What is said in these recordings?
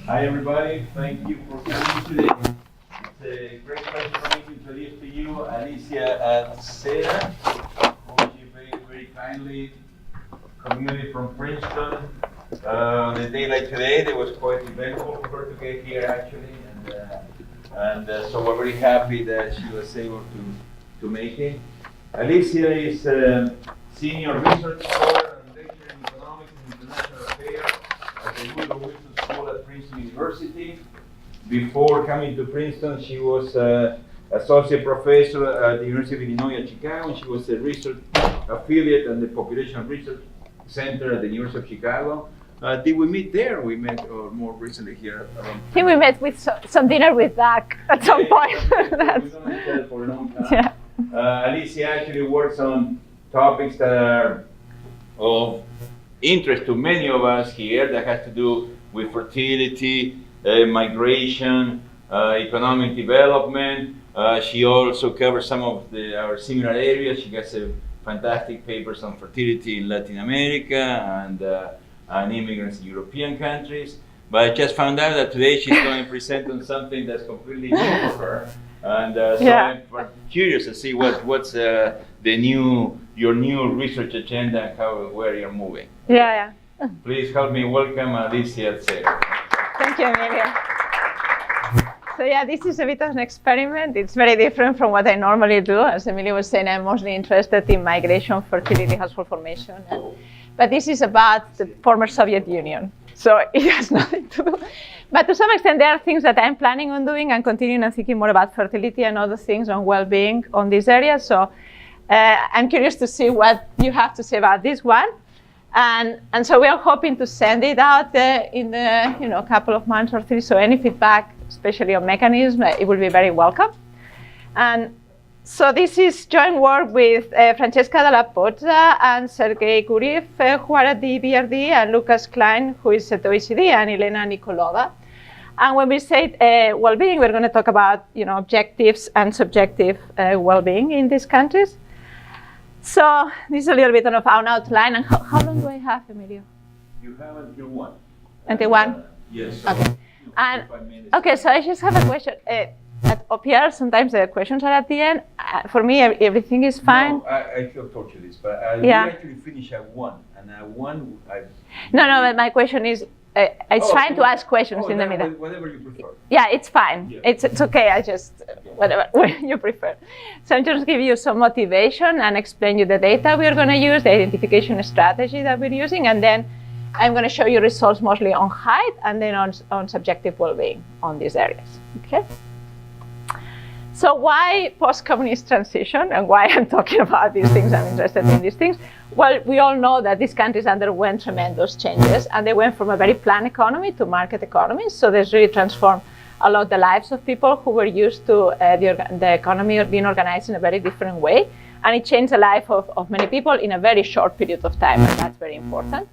Hi everybody, thank you for coming today. It's a great pleasure for me to introduce to you Alicia Adsera, whom she very kindly communicated from Princeton. On a day like today, it was quite eventful for her to get here actually, and so we're very happy that she was able to make it. Alicia is a senior research scholar and lecturer in economics and international affairs at the Woodrow School at Princeton University. Before coming to Princeton, she was associate professor at the University of Illinois at Chicago, and she was a research affiliate at the Population Research Center at the University of Chicago. Did we meet there? We met or more recently here. I think we met with some dinner with Doug at some point. We've known each other for a long time. Yeah. Alicia actually works on topics that are of interest to many of us here that has to do with fertility, migration, economic development. She also covers some of our similar areas. She has a fantastic papers on fertility in Latin America and immigrants in European countries. But I just found out that today she's going to present on something that's completely new for her. And so Yeah. I'm curious to see what's your new research agenda and where you're moving. Yeah. Please help me welcome Alicia Adsera. Thank you, Emilio. So yeah, this is a bit of an experiment. It's very different from what I normally do. As Emilio was saying, I'm mostly interested in migration, fertility, household formation. But this is about the former Soviet Union. So it has nothing to do. But to some extent, there are things that I'm planning on doing and continuing and thinking more about fertility and other things on well-being on this area. So I'm curious to see what you have to say about this one. And so we are hoping to send it out in the couple of months or three. So any feedback, especially on mechanism, it will be very welcome. And so this is joint work with Francesca Dalla Pozza and Sergei Guriev, who are at the BRD, and Lucas Klein, who is at OECD, and Elena Nikolova. And when we say well-being, we're going to talk about objectives and subjective well-being in these countries. So this is a little bit of an outline. And how long do I have, Emilio? You have until 1. Until 1? Yes. Okay. And okay, so I just have a question. At OPR, sometimes the questions are at the end. For me, everything is fine. No, I feel told you this, but we Yeah. actually finish at 1, and at 1 No, but my question is, it's fine to ask questions in the middle. Whatever you prefer. Yeah, it's fine. Yeah. It's okay. I just whatever you prefer. So I'm just give you some motivation and explain you the data we are going to use, the identification strategy that we're using, and then I'm going to show you results mostly on height and then on subjective well-being on these areas. Okay. So why post-communist transition and why I'm talking about these things, I'm interested in these things? Well, we all know that these countries underwent tremendous changes, and they went from a very planned economy to market economies. So this really transformed a lot the lives of people who were used to the economy being organized in a very different way. And it changed the life of many people in a very short period of time, and that's very important.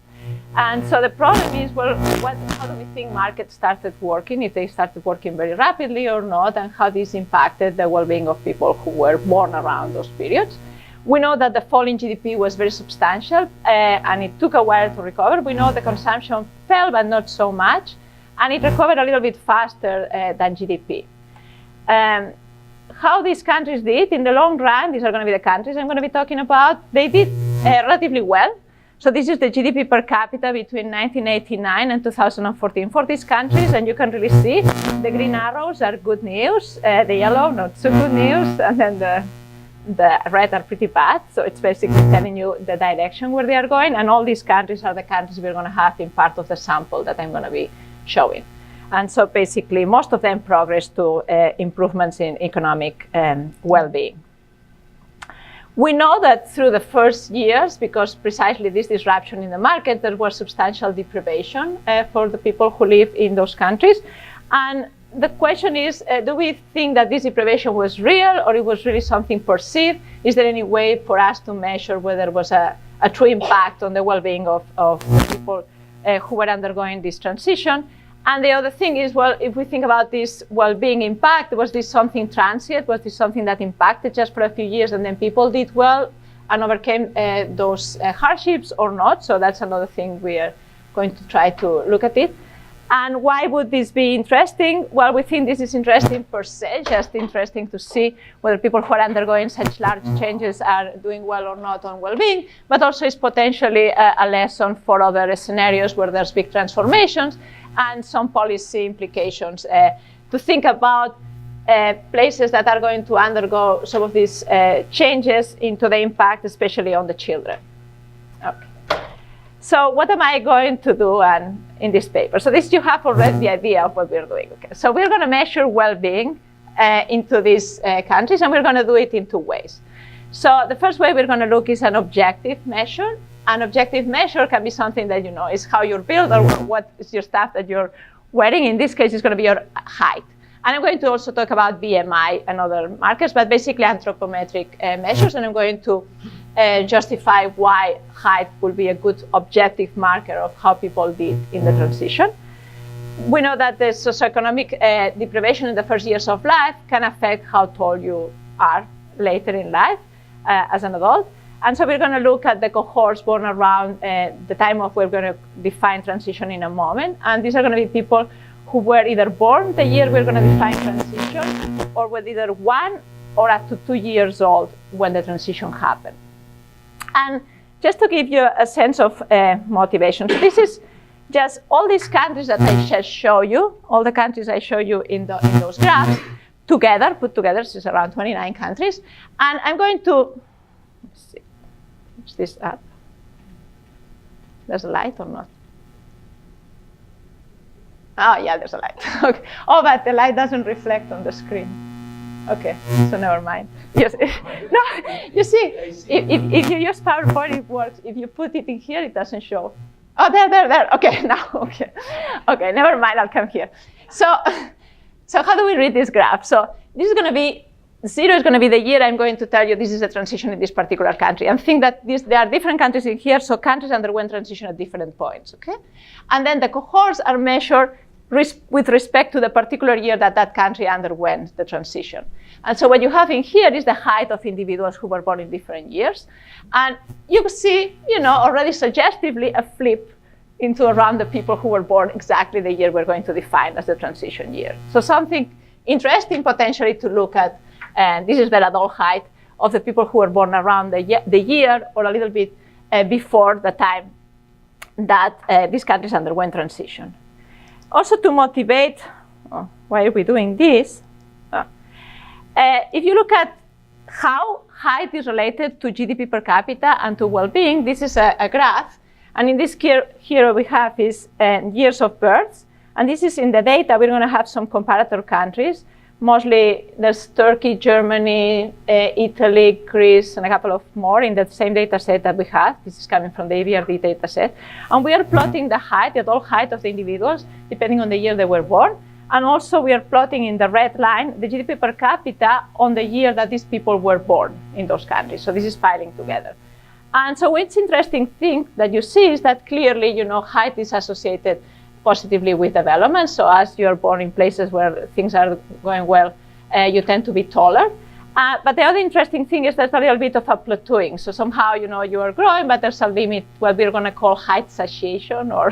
And so the problem is, well, how do we think markets started working, if they started working very rapidly or not, and how this impacted the well-being of people who were born around those periods. We know that the fall in GDP was very substantial, and it took a while to recover. We know the consumption fell, but not so much, and it recovered a little bit faster than GDP. How these countries did in the long run, these are going to be the countries I'm going to be talking about, they did relatively well. So this is the GDP per capita between 1989 and 2014 for these countries, and you can really see the green arrows are good news, the yellow not so good news, and then the red are pretty bad. So it's basically telling you the direction where they are going, and all these countries are the countries we're going to have in part of the sample that I'm going to be showing. And so basically most of them progress to improvements in economic well-being. We know that through the first years, because precisely this disruption in the market, there was substantial deprivation for the people who live in those countries. And the question is, do we think that this deprivation was real, or it was really something perceived? Is there any way for us to measure whether there was a true impact on the well-being of the people who were undergoing this transition? And the other thing is, well, if we think about this well-being impact, was this something transient? Was this something that impacted just for a few years and then people did well and overcame those hardships or not? So that's another thing we are going to try to look at it. And why would this be interesting? Well, we think this is interesting per se, just interesting to see whether people who are undergoing such large changes are doing well or not on well-being, but also is potentially a lesson for other scenarios where there's big transformations and some policy implications to think about places that are going to undergo some of these changes into the impact, especially on the children. Okay. So what am I going to do in this paper? So this, you have already the idea of what we're doing. Okay. So we're going to measure well-being into these countries, and we're going to do it in two ways. So the first way we're going to look is an objective measure. An objective measure can be something that, is how you're built or what is your stuff that you're wearing. In this case, it's going to be your height. And I'm going to also talk about BMI and other markers, but basically anthropometric measures, and I'm going to justify why height will be a good objective marker of how people did in the transition. We know that the socioeconomic deprivation in the first years of life can affect how tall you are later in life as an adult. And so we're going to look at the cohorts born around the time of we're going to define transition in a moment. And these are going to be people who were either born the year we're going to define transition, or were either 1 or up to 2 years old when the transition happened. And just to give you a sense of motivation, so this is just all these countries that I just show you, all the countries I show you in those graphs, together, put together, this is around 29 countries. And I'm going to, let's see, is this up? There's a light or not? Oh, yeah, there's a light. Okay. Oh, but the light doesn't reflect on the screen. Okay, so never mind. Yes. No, you see, if you use PowerPoint, it works. If you put it in here, it doesn't show. Oh, there. Okay, now, okay. Okay, never mind, I'll come here. So how do we read this graph? So this is going to be, 0 is going to be the year I'm going to tell you this is a transition in this particular country. And think that there are different countries in here, so countries underwent transition at different points, okay? And then the cohorts are measured with respect to the particular year that country underwent the transition. And so what you have in here is the height of individuals who were born in different years. And you see, already suggestively a flip into around the people who were born exactly the year we're going to define as the transition year. So something interesting potentially to look at, and this is the adult height of the people who were born around the year or a little bit before the time that these countries underwent transition. Also to motivate, why are we doing this? If you look at how height is related to GDP per capita and to well-being, this is a graph. And in this here we have is years of births. And this is in the data, we're going to have some comparator countries. Mostly there's Turkey, Germany, Italy, Greece, and a couple of more in the same data set that we have. This is coming from the EBRD data set. And we are plotting the height, the adult height of the individuals, depending on the year they were born. And also we are plotting in the red line the GDP per capita on the year that these people were born in those countries. So this is piling together. And so what's interesting thing that you see is that clearly, height is associated positively with development. So as you're born in places where things are going well, you tend to be taller. But the other interesting thing is there's a little bit of a plateauing. So somehow, you are growing, but there's a limit, what we're going to call height satiation, or,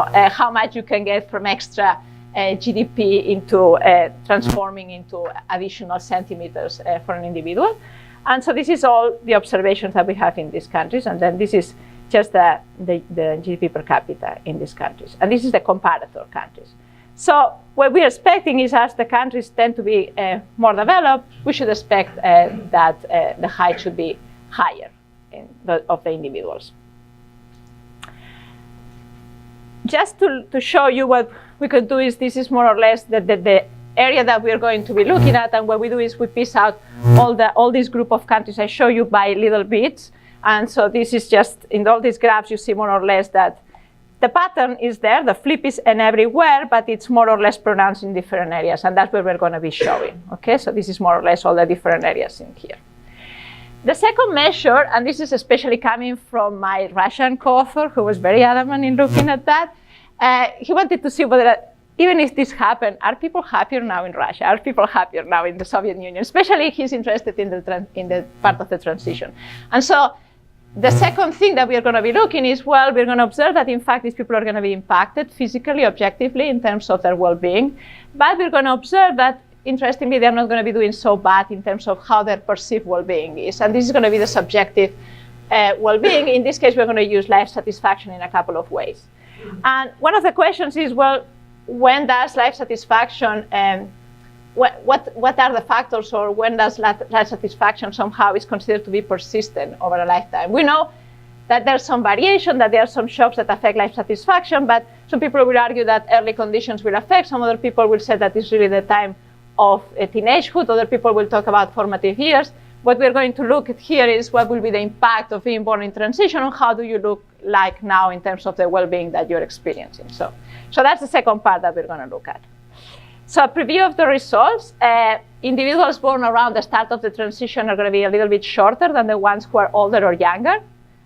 how much you can get from extra GDP into transforming into additional centimeters for an individual. And so this is all the observations that we have in these countries. And then this is just the GDP per capita in these countries. And this is the comparator countries. So what we're expecting is as the countries tend to be more developed, we should expect that the height should be higher of the individuals. Just to show you what we could do is this is more or less the area that we're going to be looking at. And what we do is we piece out all this group of countries I show you by little bits. And so this is just, in all these graphs, you see more or less that the pattern is there, the flip is everywhere, but it's more or less pronounced in different areas. And that's where we're going to be showing. Okay, so this is more or less all the different areas in here. The second measure, and this is especially coming from my Russian co-author, who was very adamant in looking at that, he wanted to see whether, even if this happened, are people happier now in Russia? Are people happier now in the Soviet Union? Especially he's interested in the part of the transition. And so The second thing that we are going to be looking is, well, we're going to observe that, in fact, these people are going to be impacted physically, objectively, in terms of their well-being. But we're going to observe that, interestingly, they're not going to be doing so bad in terms of how their perceived well-being is. And this is going to be the subjective well-being. In this case, we're going to use life satisfaction in a couple of ways. And one of the questions is, well, when does life satisfaction, what are the factors, or when does life satisfaction somehow is considered to be persistent over a lifetime? We know that there's some variation, that there are some shocks that affect life satisfaction, but some people will argue that early conditions will affect. Some other people will say that it's really the time of teenagehood. Other people will talk about formative years. What we're going to look at here is what will be the impact of being born in transition, and how do you look like now in terms of the well-being that you're experiencing. So that's the second part that we're going to look at. So a preview of the results. Individuals born around the start of the transition are going to be a little bit shorter than the ones who are older or younger.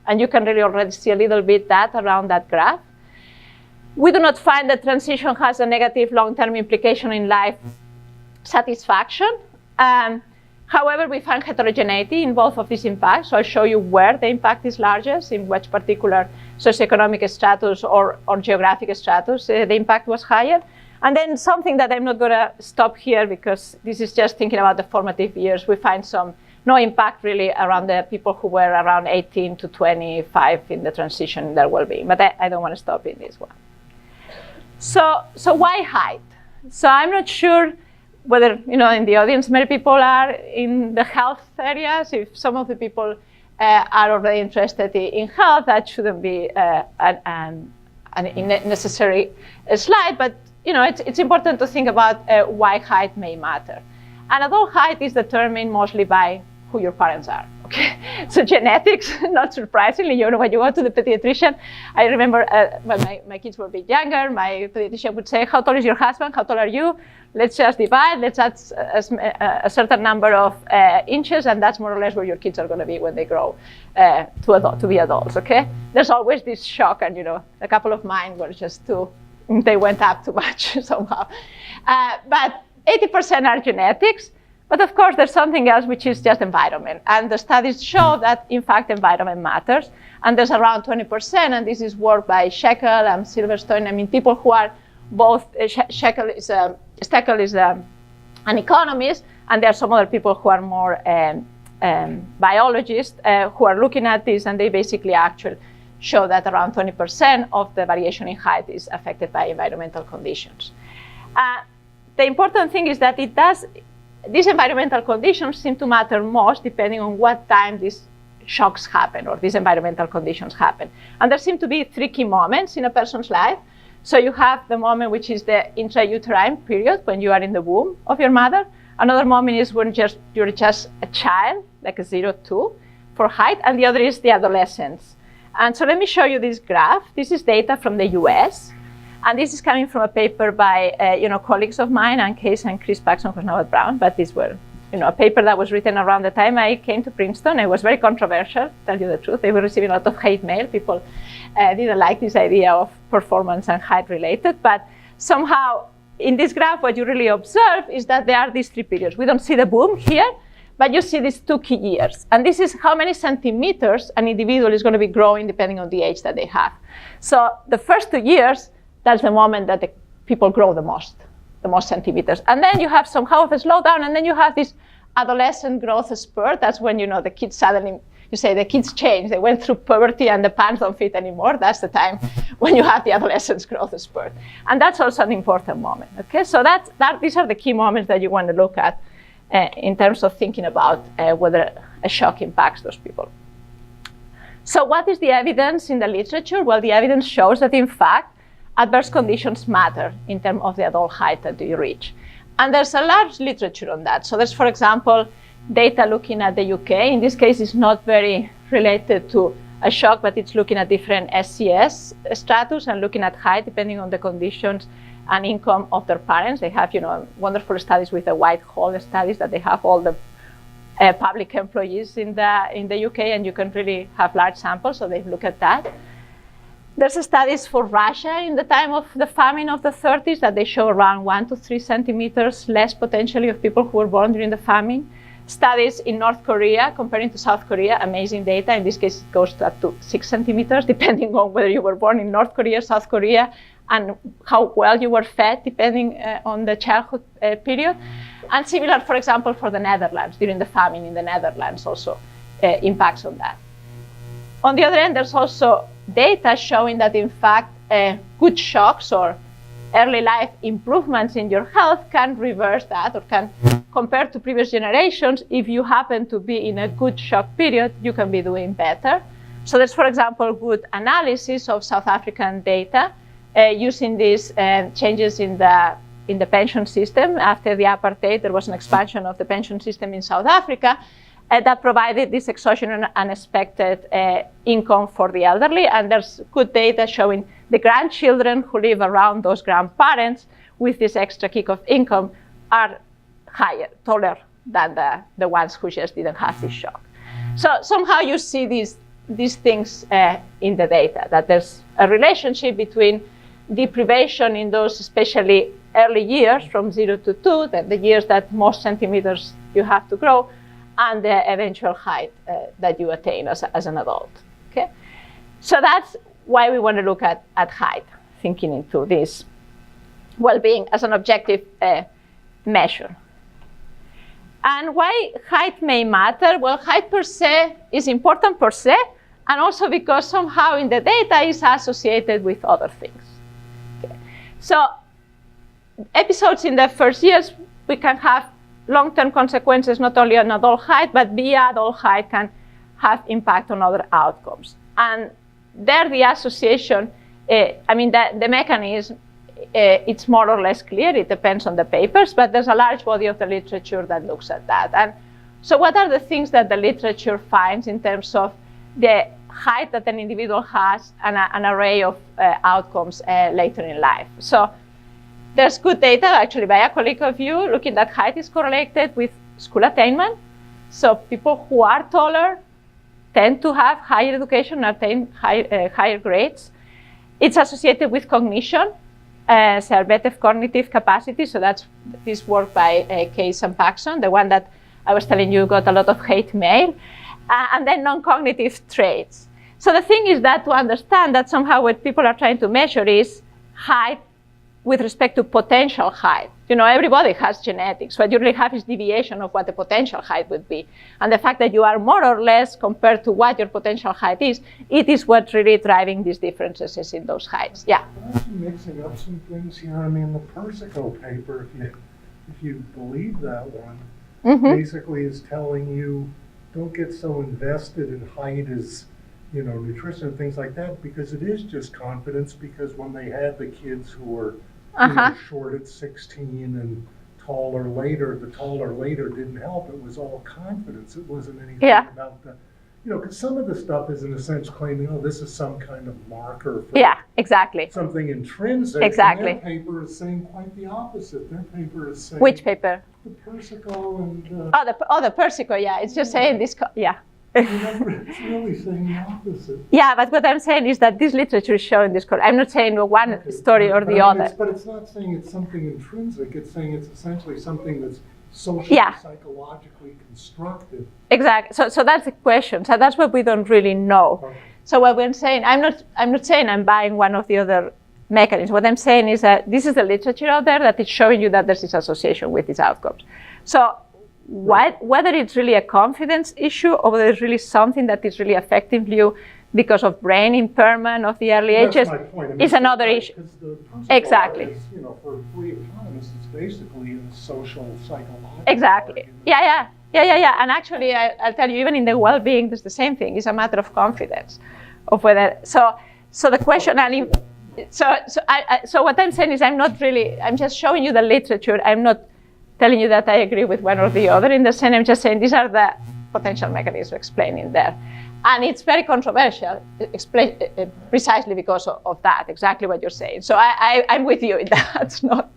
And you can really already see a little bit that around that graph. We do not find that transition has a negative long-term implication in life satisfaction. However, we find heterogeneity in both of these impacts. So I'll show you where the impact is largest, in which particular socioeconomic status or geographic status the impact was higher. And then something that I'm not going to stop here, because this is just thinking about the formative years. We find no impact really around the people who were around 18 to 25 in the transition in their well-being. But I don't want to stop in this one. So why height? So I'm not sure whether, in the audience, many people are in the health areas. If some of the people are already interested in health, that shouldn't be an unnecessary slide. But it's important to think about why height may matter. And adult height is determined mostly by who your parents are. Okay, so genetics, not surprisingly, when you go to the pediatrician, I remember when my kids were a bit younger, my pediatrician would say, how tall is your husband? How tall are you? Let's just divide, let's add a certain number of inches, and that's more or less where your kids are going to be when they grow to be adults, okay? There's always this shock, and a couple of mine were just they went up too much somehow. But 80% are genetics. But of course, there's something else, which is just environment. And the studies show that, in fact, environment matters. And there's around 20%, and this is work by Shekel and Silverstein. I mean, people who are both, Shekel is an economist, and there are some other people who are more biologists who are looking at this, and they basically actually show that around 20% of the variation in height is affected by environmental conditions. The important thing is that these environmental conditions seem to matter most depending on what time these shocks happen or these environmental conditions happen. And there seem to be three key moments in a person's life. So you have the moment which is the intrauterine period, when you are in the womb of your mother. Another moment is when you're just a child, like a 0-2 for height. And the other is the adolescence. And so let me show you this graph. This is data from the US. And this is coming from a paper by colleagues of mine, Ann Case and Chris Paxson, who's now at Brown. But these were a paper that was written around the time I came to Princeton. It was very controversial, to tell you the truth. They were receiving a lot of hate mail. People didn't like this idea of performance and height related. But somehow, in this graph, what you really observe is that there are these three periods. We don't see the boom here, but you see these 2 key years. And this is how many centimeters an individual is going to be growing depending on the age that they have. So the first 2 years, that's the moment that the people grow the most centimeters. And then you have somehow of a slowdown, and then you have this adolescent growth spurt. That's when, the kids suddenly, you say the kids change. They went through puberty and the pants don't fit anymore. That's the time when you have the adolescent's growth spurt. And that's also an important moment, okay? So these are the key moments that you want to look at in terms of thinking about whether a shock impacts those people. So what is the evidence in the literature? Well, the evidence shows that, in fact, adverse conditions matter in terms of the adult height that you reach. And there's a large literature on that. So there's, for example, data looking at the UK. In this case, it's not very related to a shock, but it's looking at different SCS status and looking at height depending on the conditions and income of their parents. They have, wonderful studies with the Whitehall studies that they have all the public employees in the UK, and you can really have large samples, so they look at that. There's studies for Russia in the time of the famine of the 30s that they show around 1 to 3 centimeters less potentially of people who were born during the famine studies in North Korea comparing to South Korea, amazing data. In this case, it goes up to 6 centimeters, depending on whether you were born in North Korea, South Korea, and how well you were fed, depending on the childhood period. And similar, for example, for the Netherlands, during the famine in the Netherlands also impacts on that. On the other end, there's also data showing that, in fact, good shocks or early life improvements in your health can reverse that, or can, compared to previous generations, if you happen to be in a good shock period, you can be doing better. So there's, for example, good analysis of South African data using these changes in the pension system. After the apartheid, there was an expansion of the pension system in South Africa that provided this exogenous unexpected income for the elderly. And there's good data showing the grandchildren who live around those grandparents with this extra kick of income are higher, taller than the ones who just didn't have this shock. So somehow you see these things in the data, that there's a relationship between deprivation in those especially early years from 0 to 2, the years that most centimeters you have to grow, and the eventual height that you attain as an adult. Okay? So that's why we want to look at height, thinking into this well-being as an objective measure. And why height may matter? Well, height per se is important per se, and also because somehow in the data is associated with other things. Okay. So episodes in the first years, we can have long-term consequences not only on adult height, but via adult height can have impact on other outcomes. And there the association, the mechanism, it's more or less clear. It depends on the papers, but there's a large body of the literature that looks at that. And so what are the things that the literature finds in terms of the height that an individual has and an array of outcomes later in life? So there's good data, actually, by a colleague of you, looking that height is correlated with school attainment. So people who are taller tend to have higher education, attain higher grades. It's associated with cognition, cerebral cognitive capacity. So that's this work by Case and Paxson, the one that I was telling you got a lot of hate mail. And then non-cognitive traits. So the thing is that to understand that somehow what people are trying to measure is height with respect to potential height. Everybody has genetics. What you really have is deviation of what the potential height would be. And the fact that you are more or less compared to what your potential height is, it is what's really driving these differences in those heights. Yeah? I'm actually mixing up some things here. I mean, the Persico paper, if you believe that one, basically is telling you don't get so invested in height as, nutrition and things like that, because it is just confidence, because when they had the kids who were short at 16 and taller later, the taller later didn't help. It was all confidence. It wasn't anything about the, because some of the stuff is in a sense claiming, oh, this is some kind of marker for something intrinsic. Exactly. And their paper is saying quite the opposite. Their paper is saying... Which paper? The Persico and... the Persico, yeah. It's just saying this, It's really saying the opposite. Yeah, but what I'm saying is that this literature is showing this. I'm not saying one story or the other. But it's not saying it's something intrinsic. It's saying it's essentially something that's socially, psychologically constructed. Exactly. So that's the question. So that's what we don't really know. Okay. So what we're saying, I'm not saying I'm buying one of the other mechanisms. What I'm saying is that this is the literature out there that is showing you that there's this association with these outcomes. So whether it's really a confidence issue or whether it's really something that is really affecting you because of brain impairment of the early ages is another issue. Exactly. Is, for free economists, it's basically a social, psychological. Exactly. Argument. Yeah. And actually, I'll tell you, even in the well-being, there's the same thing. It's a matter of confidence, of whether. So the question, so what I'm saying is, I'm just showing you the literature. I'm not telling you that I agree with one or the other. In the sense, I'm just saying these are the potential mechanisms explaining there. And it's very controversial, precisely because of that, exactly what you're saying. So I'm with you in that. It's not.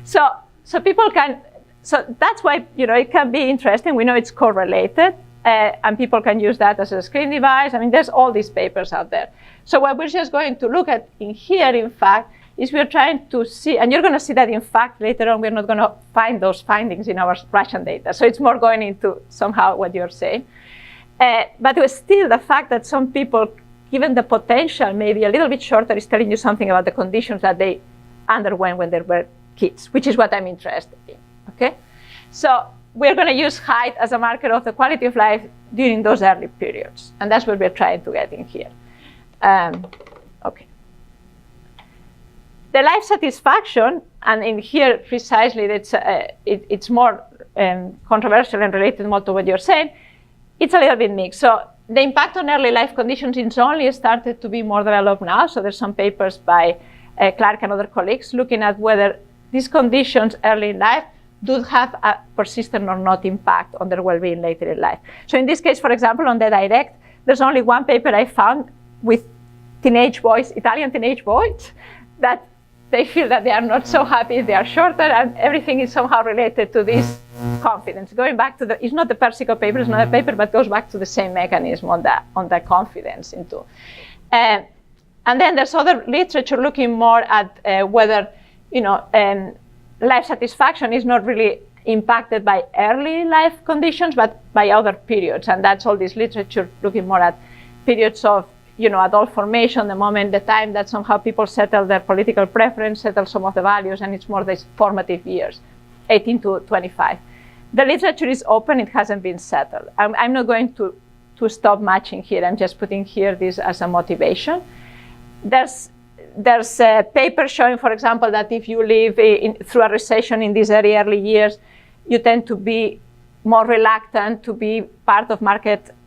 So people can, so that's why, it can be interesting. We know it's correlated, and people can use that as a screen device. I mean, there's all these papers out there. So what we're just going to look at in here, in fact, is we're trying to see, and you're going to see that in fact later on we're not going to find those findings in our Russian data. So it's more going into somehow what you're saying. But it was still the fact that some people, given the potential, maybe a little bit shorter, is telling you something about the conditions that they underwent when they were kids, which is what I'm interested in, okay? So we're going to use height as a marker of the quality of life during those early periods. And that's what we're trying to get in here. Okay. The life satisfaction, and in here precisely, it's more controversial and related more to what you're saying. It's a little bit mixed. So the impact on early life conditions is only started to be more developed now. So there's some papers by Clark and other colleagues looking at whether these conditions early in life do have a persistent or not impact on their well-being later in life. So in this case, for example, on the direct, there's only one paper I found with teenage boys, Italian teenage boys, that they feel that they are not so happy, they are shorter, and everything is somehow related to this confidence. Going back to it's not the Persico paper, it's not a paper, but goes back to the same mechanism on the confidence into. And then there's other literature looking more at whether, life satisfaction is not really impacted by early life conditions, but by other periods. And that's all this literature looking more at periods of, adult formation, the time that somehow people settle their political preference, settle some of the values, and it's more these formative years, 18 to 25. The literature is open, it hasn't been settled. I'm not going to stop matching here, I'm just putting here this as a motivation. There's a paper showing, for example, that if you live through a recession in these very early years, you tend to be more reluctant to be part of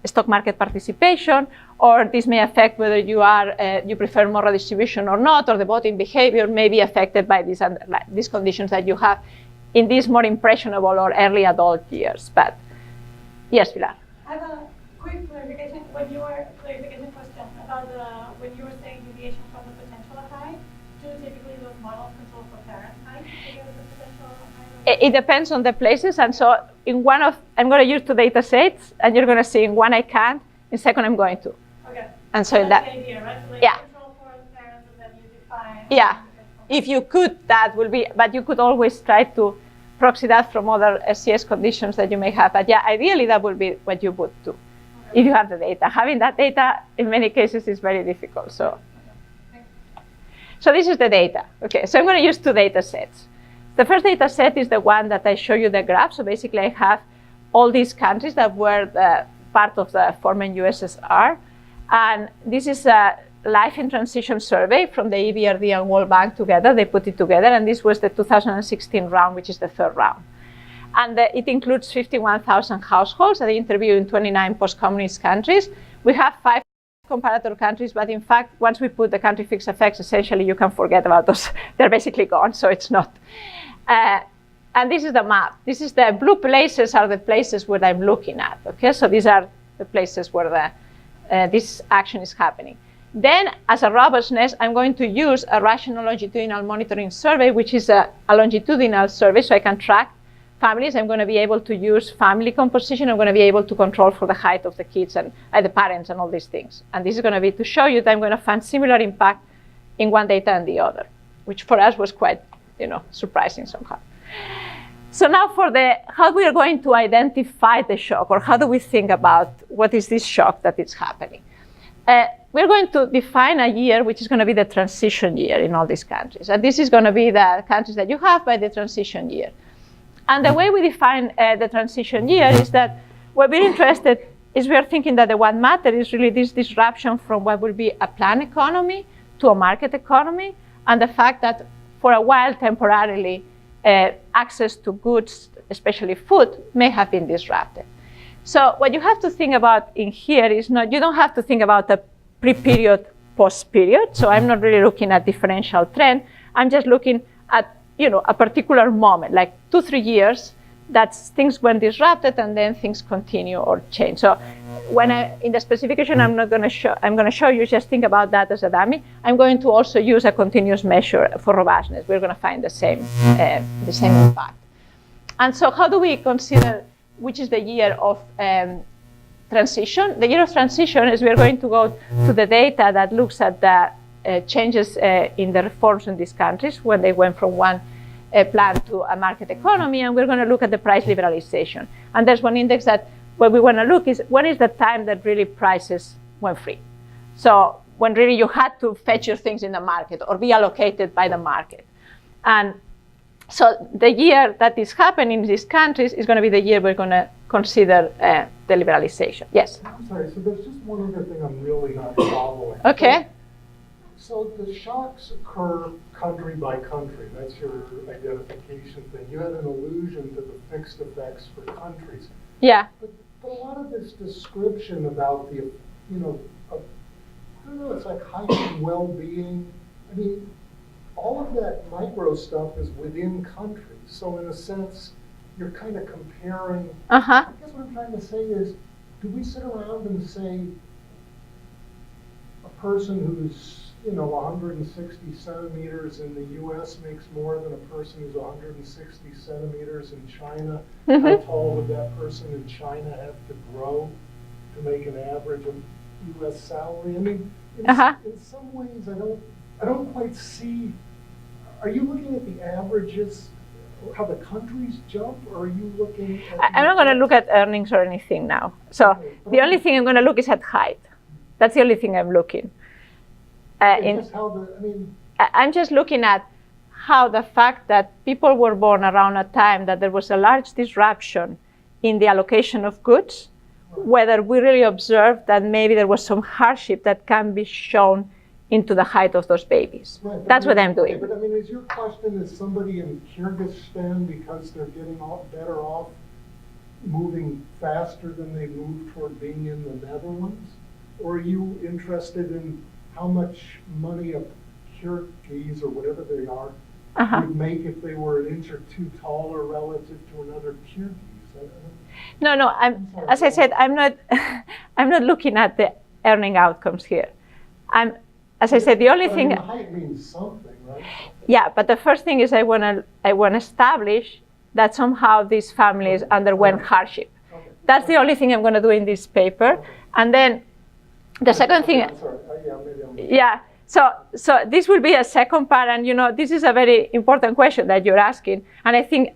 stock market participation, or this may affect whether you prefer more redistribution or not, or the voting behavior may be affected by these conditions that you have in these more impressionable or early adult years. But yes, Pilar. I have a quick clarification. Clarification question about when you were saying deviation from the potential of height. Do typically those models control for parent height? It depends on the places, and so I'm going to use 2 data sets, and you're going to see in one I can't, in second I'm going to. Okay. And so that's the idea, right? So yeah. Control for the parents, and then you define. Yeah. If you could, that will be, but you could always try to proxy that from other SCS conditions that you may have. But yeah, ideally that would be what you would do, if you have the data. Having that data in many cases is very difficult. So this is the data. Okay, so I'm going to use 2 data sets. The first data set is the one that I show you the graph. So basically I have all these countries that were part of the former USSR. And this is a Life in Transition survey from the EBRD and World Bank together. They put it together, and this was the 2016 round, which is the 3rd round. And it includes 51,000 households that they interview in 29 post-communist countries. We have 5 comparator countries, but in fact, once we put the country fixed effects, essentially you can forget about those. They're basically gone, so it's not. And this is the map. This is the blue places are the places where I'm looking at. Okay, so these are the places where this action is happening. Then, as a robustness, I'm going to use a rational longitudinal monitoring survey, which is a longitudinal survey, so I can track families. I'm going to be able to use family composition. I'm going to be able to control for the height of the kids and the parents and all these things. And this is going to be to show you that I'm going to find similar impact in one data and the other, which for us was quite, surprising somehow. So now for how we are going to identify the shock, or how do we think about what is this shock that is happening? We're going to define a year which is going to be the transition year in all these countries. And this is going to be the countries that you have by the transition year. And the way we define the transition year is that what we're interested is we are thinking that the what matter is really this disruption from what will be a planned economy to a market economy, and the fact that for a while, temporarily, access to goods, especially food, may have been disrupted. So what you have to think about in here is you don't have to think about the pre-period, post-period. So I'm not really looking at differential trend. I'm just looking at, a particular moment, like 2-3 years, that things went disrupted and then things continue or change. So when in the specification, I'm going to show you, just think about that as a dummy. I'm going to also use a continuous measure for robustness. We're going to find the same impact. And so how do we consider which is the year of transition? The year of transition is we're going to go to the data that looks at the changes in the reforms in these countries when they went from one plan to a market economy, and we're going to look at the price liberalization. And there's one index that what we want to look is when is the time that really prices went free. So when really you had to fetch your things in the market or be allocated by the market. And so the year that this happened in these countries is going to be the year we're going to consider the liberalization. Yes? I'm sorry, so there's just one other thing I'm really not following. Okay. So the shocks occur country by country. That's your identification thing. You had an allusion to the fixed effects for countries. Yeah. But a lot of this description about the, I don't know, it's like health and well-being. I mean, all of that micro stuff is within countries. So in a sense, you're kind of comparing. I guess what I'm trying to say is, do we sit around and say a person who's 160 centimeters in the U.S. makes more than a person who's 160 centimeters in China? How tall would that person in China have to grow to make an average of U.S. salary? I mean, in some ways, I don't quite see. Are you looking at the averages, how the countries jump, or are you looking at... I'm not going to look at earnings or anything now. So the only thing I'm going to look is at height. That's the only thing I'm looking. I'm just looking at how the fact that people were born around a time that there was a large disruption in the allocation of goods, whether we really observed that maybe there was some hardship that can be shown into the height of those babies. Right, that's what I'm doing. But I mean, is your question, is somebody in Kyrgyzstan because they're getting better off moving faster than they move toward being in the Netherlands? Or are you interested in how much money a Kyrgyz, or whatever they are, would make if they were an inch or two taller relative to another Kyrgyz? No. As I said, I'm not looking at the earning outcomes here. As I said, the only thing. Height means something, right? Yeah, but the first thing is I want to establish that somehow these families underwent hardship. Okay. That's the only thing I'm going to do in this paper, and then the second thing. I'm sorry. Yeah. So this will be a second part, and this is a very important question that you're asking, and I think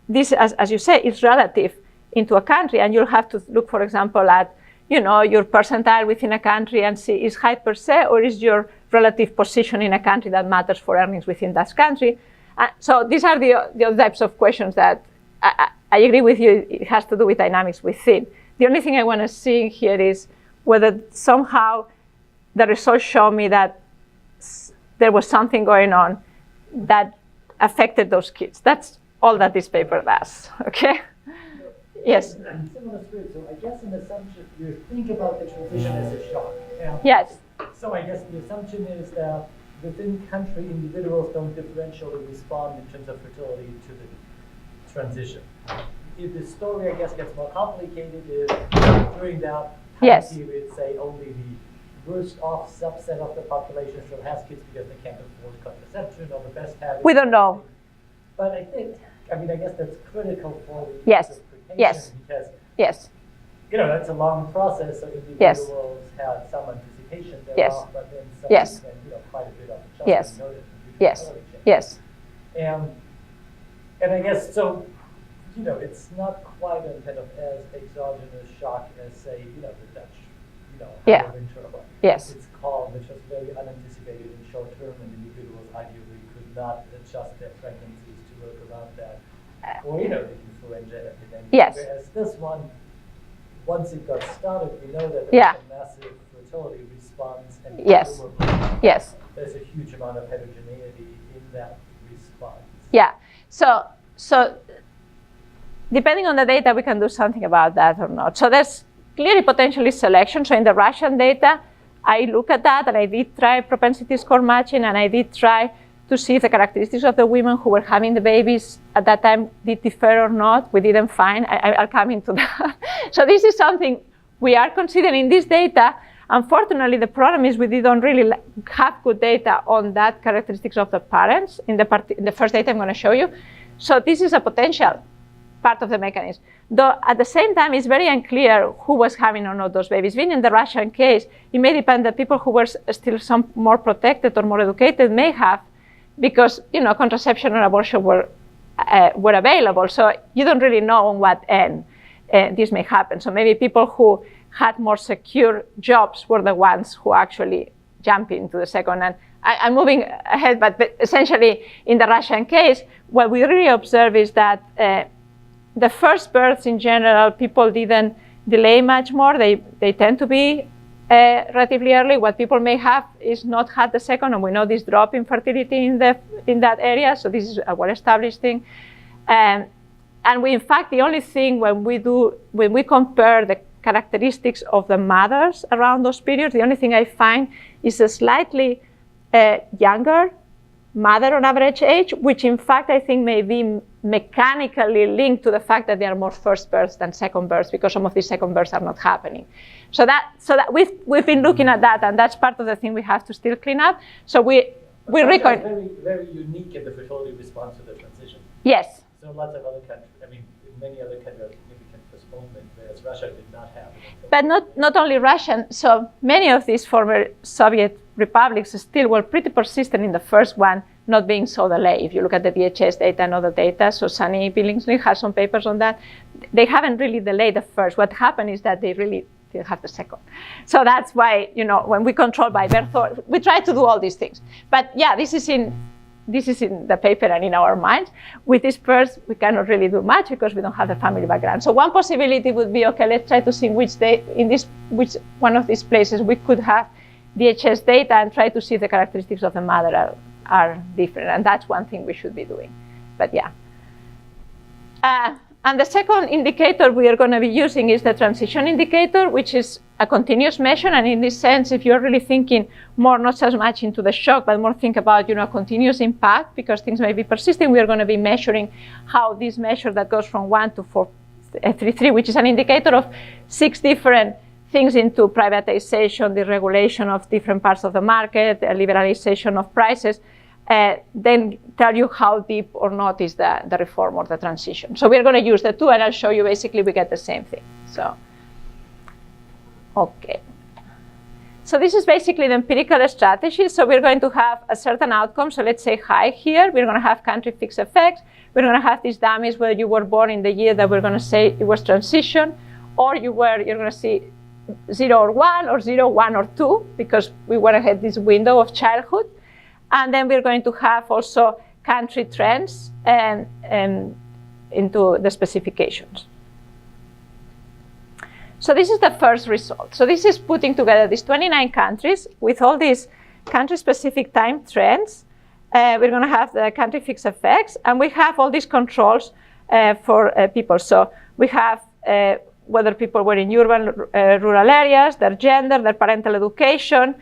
this, as you say, is relative into a country, and you'll have to look, for example, at your percentile within a country and see is height per se, or is your relative position in a country that matters for earnings within that country. So these are the other types of questions that I agree with you. It has to do with dynamics within. The only thing I want to see here is whether somehow the results show me that there was something going on that affected those kids. That's all that this paper does. Okay. Yes. Similar spirit. So I guess an assumption, you think about the transition as a shock. Yeah? Yes. So I guess the assumption is that within country, individuals don't differentially respond in terms of fertility to the transition. If the story, I guess, gets more complicated, is during that time period, say only the worst off subset of the population still has kids because they can't afford contraception, or the best habit. We don't know. But I guess that's critical for the Yes. Because that's a long process, so individuals have some anticipation thereof, but then subsequent, quite a bit of adjustment noted. And I guess so. It's not quite a kind of as exogenous shock as, say, the Dutch, winter. It's called, which was very unanticipated in short term, and individuals ideally could not adjust their pregnancies to work around that. Or, the influenza epidemic. Whereas this one, once it got started, we know that there was a massive fertility response, and there's a huge amount of heterogeneity in that response. Yeah. So depending on the data, we can do something about that or not. So there's clearly potentially selection. So in the Russian data, I look at that, and I did try propensity score matching, and I did try to see if the characteristics of the women who were having the babies at that time did differ or not. We didn't find. I'll come into that. So this is something we are considering this data. Unfortunately, the problem is we didn't really have good data on that characteristics of the parents in the first data I'm going to show you. So this is a potential part of the mechanism. Though at the same time, it's very unclear who was having or not those babies. Even in the Russian case, it may depend that people who were still some more protected or more educated may have, because contraception or abortion were available. So you don't really know on what end this may happen. So maybe people who had more secure jobs were the ones who actually jumped into the second. And I'm moving ahead, but essentially in the Russian case, what we really observe is that the first births in general, people didn't delay much more. They tend to be relatively early. What people may have is not had the second, and we know this drop in fertility in that area. So this is a well-established thing. And we, in fact, the only thing when we compare the characteristics of the mothers around those periods, the only thing I find is a slightly younger mother on average age, which in fact I think may be mechanically linked to the fact that there are more first births than second births, because some of these second births are not happening. So that we've been looking at that, and that's part of the thing we have to still clean up. So we reckon very, very unique in the fertility response to the transition. Yes. So lots of other countries, I mean, in many other countries, significant postponement, whereas Russia did not have it. But not only Russian. So many of these former Soviet republics still were pretty persistent in the first one, not being so delayed. If you look at the DHS data and other data, so Sunny Billingsley has some papers on that. They haven't really delayed the first. What happened is that they really didn't have the second. So that's why, when we control by birth, we try to do all these things. But yeah, this is in the paper and in our minds. With this birth, we cannot really do much because we don't have the family background. So one possibility would be, okay, let's try to see which one of these places we could have DHS data and try to see if the characteristics of the mother are different. And that's one thing we should be doing. But yeah. And the second indicator we are going to be using is the transition indicator, which is a continuous measure. And in this sense, if you're really thinking more, not so much into the shock, but more think about, a continuous impact, because things may be persisting, we are going to be measuring how this measure that goes from 1 to 433, which is an indicator of 6 different things into privatization, deregulation of different parts of the market, liberalization of prices, then tell you how deep or not is the reform or the transition. So we're going to use the two, and I'll show you basically we get the same thing. So, okay. So this is basically the empirical strategy. So we're going to have a certain outcome. So let's say high here. We're going to have country fixed effects. We're going to have these dummies whether you were born in the year that we're going to say it was transition, or you're going to see 0 or 1, or 0, 1 or 2, because we want to have this window of childhood. And then we're going to have also country trends and into the specifications. So this is the first result. So this is putting together these 29 countries with all these country-specific time trends. We're going to have the country fixed effects, and we have all these controls for people. So we have whether people were in urban, rural areas, their gender, their parental education.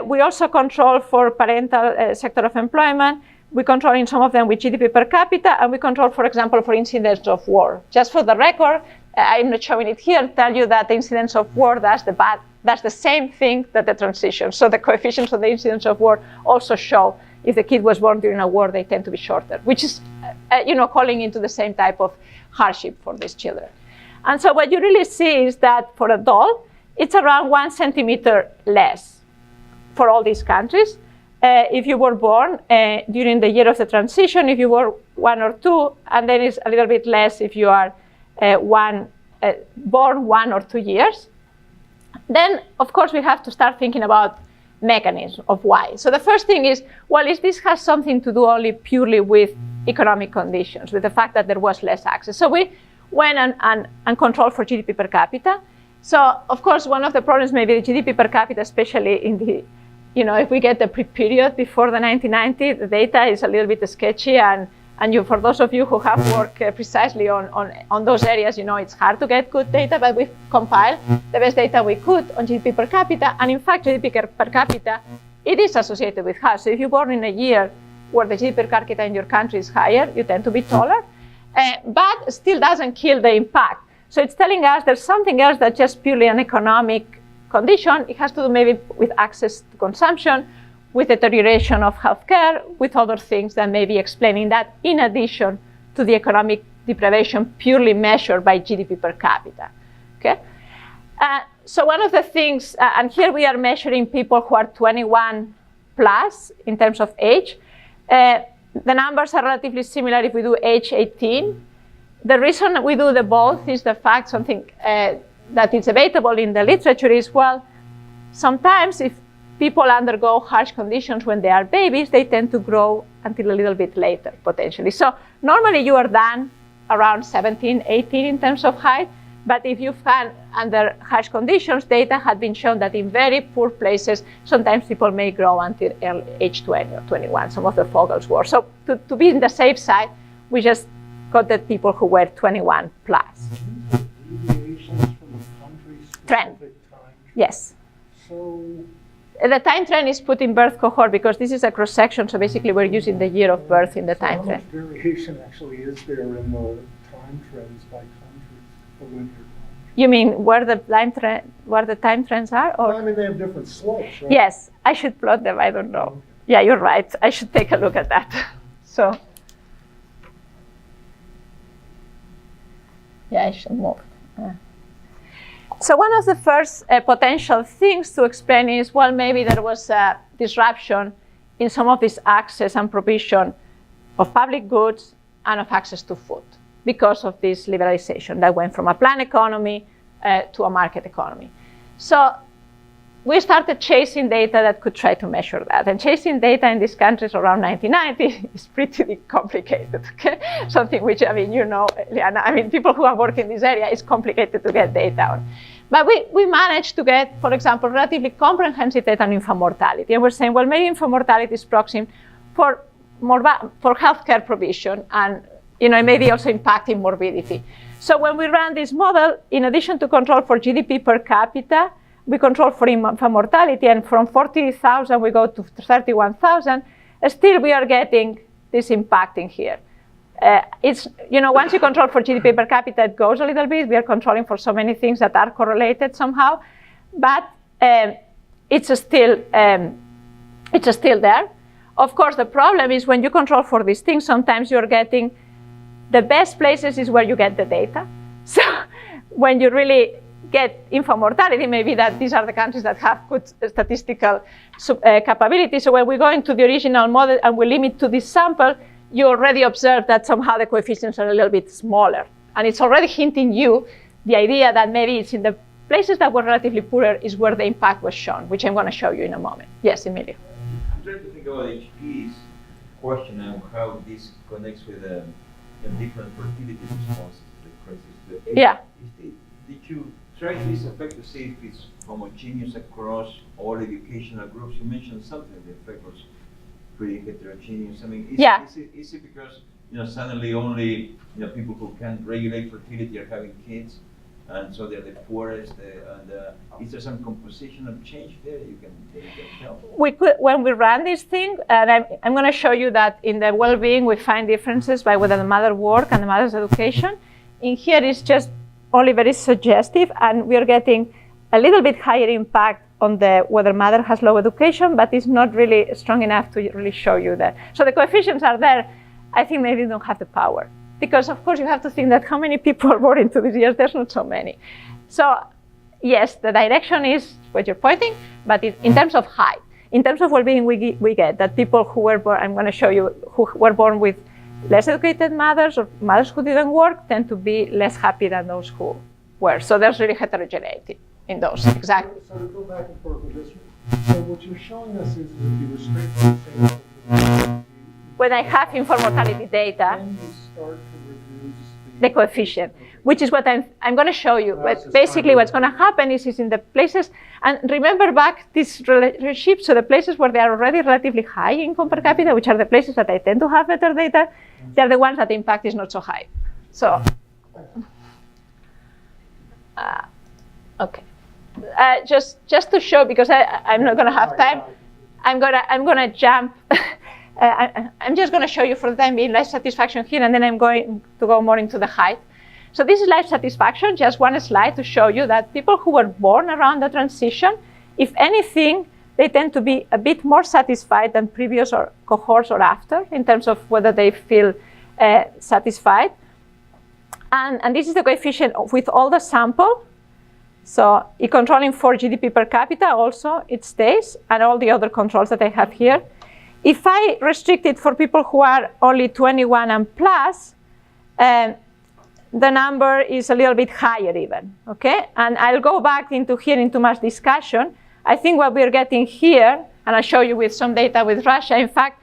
We also control for parental sector of employment. We control in some of them with GDP per capita, and we control, for example, for incidence of war. Just for the record, I'm not showing it here, tell you that the incidence of war, that's the same thing that the transition. So the coefficients of the incidence of war also show if the kid was born during a war, they tend to be shorter, which is, calling into the same type of hardship for these children. And so what you really see is that for adult, it's around 1 centimeter less for all these countries. If you were born during the year of the transition, if you were 1 or 2, and then it's a little bit less if you are born 1 or 2 years. Then, of course, we have to start thinking about mechanism of why. So the first thing is, well, this has something to do only purely with economic conditions, with the fact that there was less access. So we went and controlled for GDP per capita. So, of course, one of the problems may be the GDP per capita, especially in the, if we get the pre-period before the 1990, the data is a little bit sketchy, and for those of you who have worked precisely on those areas, it's hard to get good data, but we've compiled the best data we could on GDP per capita, and in fact, GDP per capita, it is associated with health. So if you're born in a year where the GDP per capita in your country is higher, you tend to be taller, but still doesn't kill the impact. So it's telling us there's something else that's just purely an economic condition. It has to do maybe with access to consumption, with deterioration of healthcare, with other things that may be explaining that, in addition to the economic deprivation purely measured by GDP per capita. Okay? So one of the things, and here we are measuring people who are 21 plus in terms of age. The numbers are relatively similar if we do age 18. The reason we do the both is the fact, something that is debatable in the literature is, well, sometimes if people undergo harsh conditions when they are babies, they tend to grow until a little bit later, potentially. So normally you are done around 17, 18 in terms of height. But if you find under harsh conditions, data had been shown that in very poor places, sometimes people may grow until age 20 or 21. Some of the Fogels were. So to be in the safe side, we just got the people who were 21 plus. Deviations from the country-specific Trend. time. Yes. So The time trend is put in birth cohort because this is a cross-section. So basically, we're using the year of birth in the time how trend. much variation actually is there in the time trends by countries? The linear time? You mean where the time trends are, or? I mean, they have different slopes, right? Yes, I should plot them. I don't know. Yeah, you're right. I should take a look at that. So, yeah, I should move. So one of the first potential things to explain is, well, maybe there was a disruption in some of this access and provision of public goods and of access to food because of this liberalization that went from a planned economy to a market economy. So we started chasing data that could try to measure that. And chasing data in these countries around 1990 is pretty complicated, okay? Something which, I mean, you know, Liana, I mean, people who have worked in this area, it's complicated to get data on. But we managed to get, for example, relatively comprehensive data on infant mortality. And we're saying, well, maybe infant mortality is proximate for healthcare provision, and it may be also impacting morbidity. So when we ran this model, in addition to control for GDP per capita, we control for infant mortality, and from 40,000 we go to 31,000. Still, we are getting this impacting here. It's, once you control for GDP per capita, it goes a little bit. We are controlling for so many things that are correlated somehow, but it's still there. Of course, the problem is when you control for these things, sometimes you're getting the best places is where you get the data. So when you really get infant mortality, maybe that these are the countries that have good statistical capability. So when we go into the original model and we limit to this sample, you already observe that somehow the coefficients are a little bit smaller. And it's already hinting you the idea that maybe it's in the places that were relatively poorer is where the impact was shown, which I'm going to show you in a moment. Yes, Emilio. I'm trying to think about HP's question and how this connects with different fertility responses to the crisis. Yeah. Did you try this effect to see if it's homogeneous across all educational groups? You mentioned something, the effect was pretty heterogeneous. I mean, is it because suddenly only people who can't regulate fertility are having kids, and so they're the poorest? Is there some compositional change there you can tell? We could, when we ran this thing, and I'm going to show you that in the well-being we find differences by whether the mother work and the mother's education. In here it's just only very suggestive, and we are getting a little bit higher impact on whether mother has low education, but it's not really strong enough to really show you that. So the coefficients are there. I think maybe they don't have the power. Because of course you have to think that how many people are born into these years, there's not so many. So yes, the direction is what you're pointing, but in terms of height, in terms of well-being, we get that people who were born, I'm going to show you, who were born with less educated mothers or mothers who didn't work tend to be less happy than those who were. So there's really heterogeneity in those, exactly. So to go back and forth with this, so what you're showing us is that you restrict the when I have infant mortality data, then you start to reduce the coefficient, which is what I'm going to show you. But basically what's going to happen is in the places, and remember back this relationship, so the places where they are already relatively high income per capita, which are the places that I tend to have better data, they're the ones that the impact is not so high. So, okay. Just to show, because I'm not going to have time, I'm going to jump. I'm just going to show you for the time being life satisfaction here, and then I'm going to go more into the height. So this is life satisfaction, just one slide to show you that people who were born around the transition, if anything, they tend to be a bit more satisfied than previous cohorts or after, in terms of whether they feel satisfied. And this is the coefficient with all the sample. So controlling for GDP per capita also, it stays, and all the other controls that I have here. If I restrict it for people who are only 21 and plus, the number is a little bit higher even, okay? And I'll go back into here into much discussion. I think what we're getting here, and I'll show you with some data with Russia, in fact,